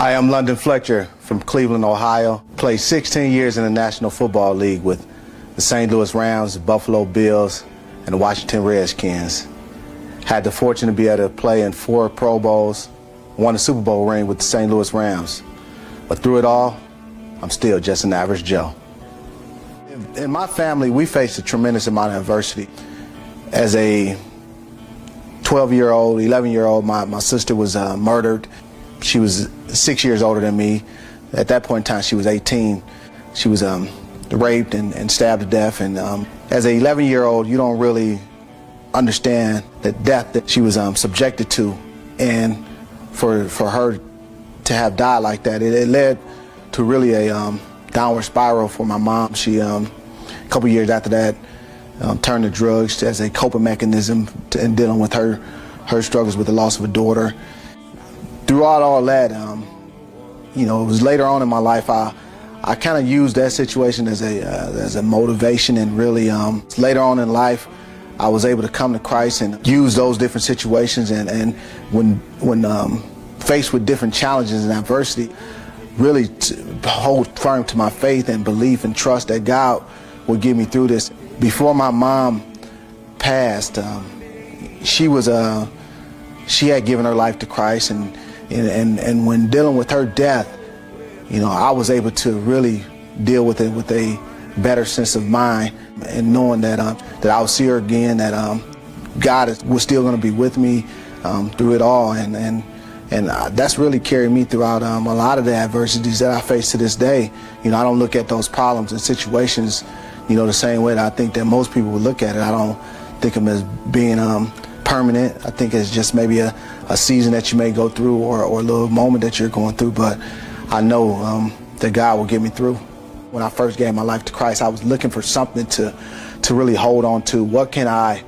Hi, I'm London Fletcher from Cleveland, Ohio. Played 16 years in the National Football League with the St. Louis Rams, the Buffalo Bills, and the Washington Redskins. Had the fortune to be able to play in 4 Pro Bowls, won a Super Bowl ring with the St. Louis Rams. But through it all, I'm still just an average Joe. In my family, we faced a tremendous amount of adversity. As a 12-year-old, 11-year-old, my sister was murdered. She was 6 years older than me. At that point in time, she was 18. She was raped and stabbed to death. And as an 11-year-old, you don't really understand the death that she was subjected to. And for her to have died like that, it led to really a downward spiral for my mom. She, a couple years after that, turned to drugs as a coping mechanism in dealing with her struggles with the loss of a daughter. Throughout all that, it was later on in my life I kind of used that situation as a motivation, and really later on in life I was able to come to Christ and use those different situations, and when faced with different challenges and adversity, really hold firm to my faith and belief and trust that God would get me through this. Before my mom passed, she had given her life to Christ, and when dealing with her death, I was able to really deal with it with a better sense of mind, and knowing that I would see her again, that God was still going to be with me through it all, and that's really carried me throughout a lot of the adversities that I face to this day. I don't look at those problems and situations, the same way that I think that most people would look at it. I don't think of them as being permanent. I think it's just maybe a season that you may go through, or a little moment that you're going through, but I know that God will get me through. When I first gave my life to Christ, I was looking for something to really hold on to. What can I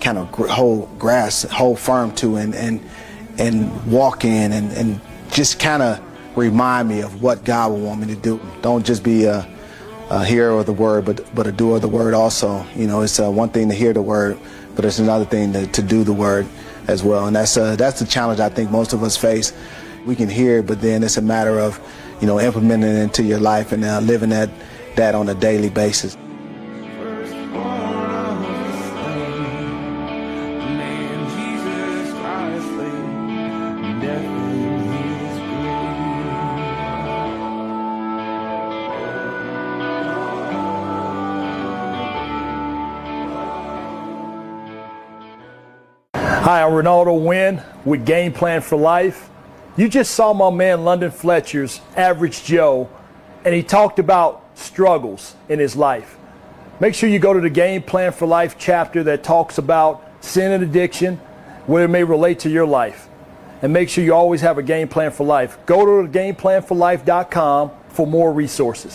kind of hold firm to and walk in, and just kind of remind me of what God will want me to do. Don't just be a hearer of the word, but a doer of the word also. It's one thing to hear the word, but it's another thing to do the word as well. And that's the challenge I think most of us face. We can hear it, but then it's a matter of implementing it into your life and living that on a daily basis. Hi, I'm Ronaldo Wynn with Game Plan for Life. You just saw my man London Fletcher's Average Joe, and he talked about struggles in his life. Make sure you go to the Game Plan for Life chapter that talks about sin and addiction, where it may relate to your life. And make sure you always have a game plan for life. Go to gameplanforlife.com for more resources.